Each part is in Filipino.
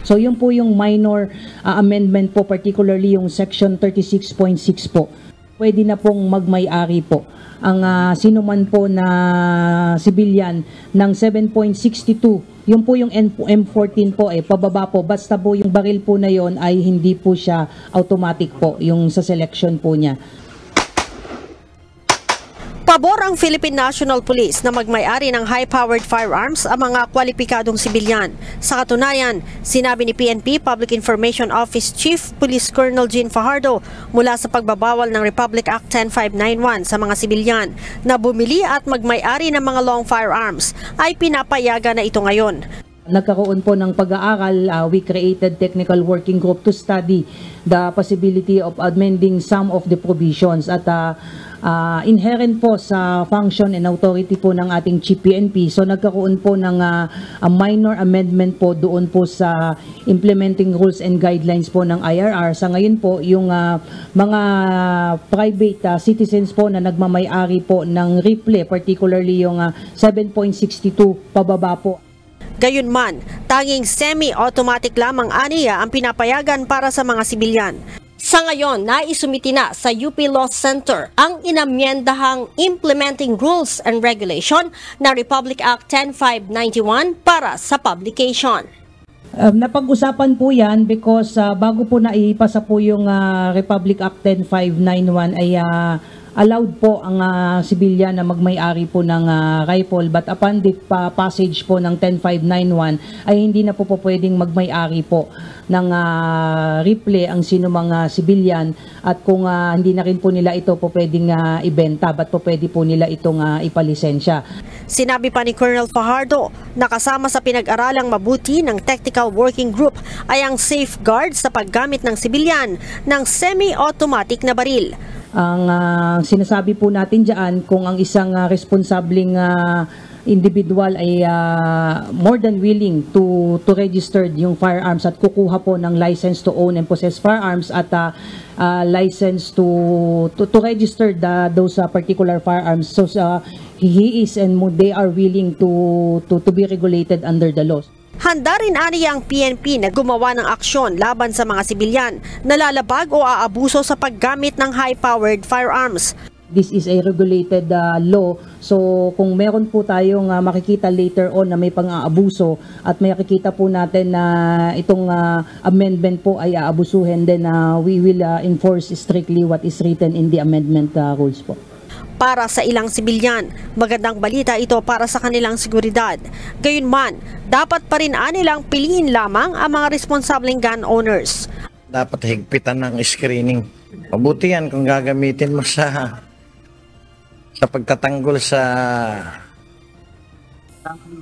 So yun po yung minor amendment po, particularly yung section 36.6 po. Pwede na pong magmay-ari po ang sino man po na civilian ng 7.62. Yung po yung M14 po pababa po. Basta po yung baril po na yon ay hindi po siya automatic po yung sa selection po niya. Pabor ang Philippine National Police na magmay-ari ng high-powered firearms ang mga kwalipikadong sibilyan. Sa katunayan, sinabi ni PNP Public Information Office Chief Police Colonel Jean Fajardo mula sa pagbabawal ng Republic Act 10591 sa mga sibilyan na bumili at magmay-ari ng mga long firearms ay pinapayagan na ito ngayon. Nagkaroon po ng pag-aaral, we created technical working group to study the possibility of amending some of the provisions at inherent po sa function and authority po ng ating Chief PNP. So nagkaroon po ng a minor amendment po doon po sa implementing rules and guidelines po ng IRR. Sa ngayon po, yung mga private citizens po na nagmamay-ari po ng rifle, particularly yung 7.62 pababa po. Gayunman, tanging semi-automatic lamang aniya ang pinapayagan para sa mga sibilyan. Sa ngayon, naisumiti na sa UP Law Center ang inamyendahang Implementing Rules and Regulation na Republic Act 10591 para sa publication. Napag-usapan po yan because bago po na ipasa po yung Republic Act 10591 ay allowed po ang sibilyan na magmay-ari po ng rifle, but upon the passage po ng 10591 ay hindi na po pwedeng magmay-ari po ng rifle ang sino mga sibilyan, at kung hindi na rin po nila ito po pwedeng ibenta, but po pwede po nila itong ipalisensya. Sinabi pa ni Colonel Fajardo na kasama sa pinag-aralang mabuti ng Technical Working Group ay ang safeguards sa paggamit ng sibilyan ng semi-automatic na baril. Ang sinasabi po natin dyan, kung ang isang responsableng individual ay more than willing to register yung firearms at kukuha po ng license to own and possess firearms at license to register those particular firearms, so he is and they are willing to be regulated under the laws. Handa rin aniya ang PNP na gumawa ng aksyon laban sa mga sibilyan na lalabag o aabuso sa paggamit ng high-powered firearms. This is a regulated law, so kung meron po tayong makikita later on na may pang-aabuso at may makikita po natin na itong amendment po ay aabusuhin, then we will enforce strictly what is written in the amendment rules po. Para sa ilang sibilyan, magandang balita ito para sa kanilang seguridad. Gayunman, dapat pa rin nilang piliin lamang ang mga responsableng gun owners. Dapat higpitan ng screening. Mabuti yan kung gagamitin mo sa pagtatanggol sa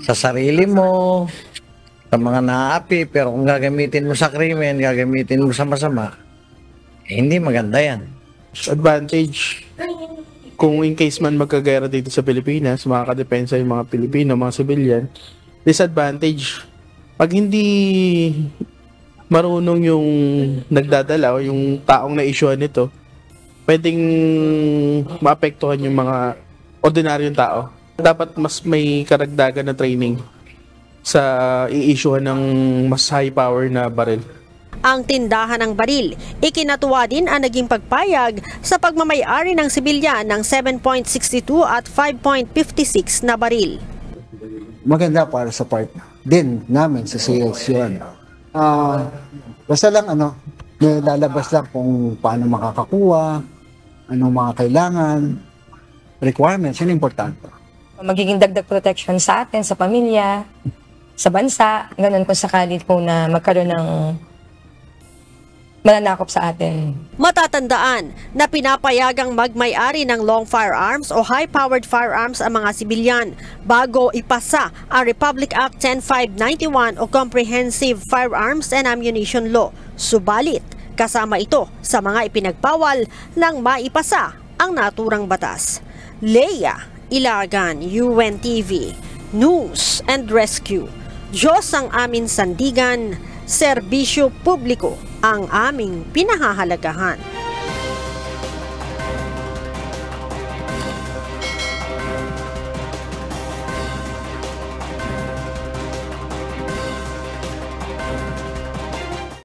sarili mo, sa mga naapi, pero kung gagamitin mo sa krimen, gagamitin mo sa masama, hindi maganda yan. Advantage, kung in case man magkagera dito sa Pilipinas, makakadepensa yung mga Pilipino, mga civilian. Disadvantage, pag hindi marunong yung nagdadala o yung taong na-issuean nito, pwedeng maapektuhan yung mga ordinaryong tao. Dapat mas may karagdagan na training sa i-issuean ng mas high power na baril. Ang tindahan ng baril, ikinatuwa din ang naging pagpayag sa pagmamay-ari ng sibilyan ng 7.62 at 5.56 na baril. Maganda para sa part din namin sa sales yun. Basta lang lalabas lang kung paano makakakuha, anong mga kailangan, requirements, yun importante. Magiging dagdag protection sa atin, sa pamilya, sa bansa, ganun kung sakali po na magkaroon ng mananakop sa atin. Matatandaan na pinapayagang magmay-ari ng long firearms o high-powered firearms ang mga sibilyan bago ipasa ang Republic Act 10591 o Comprehensive Firearms and Ammunition Law. Subalit, kasama ito sa mga ipinagbawal lang maipasa ang naturang batas. Leia Ilagan, UNTV, News and Rescue. Diyos ang amin sandigan, serbisyo publiko ang aming pinahahalagahan.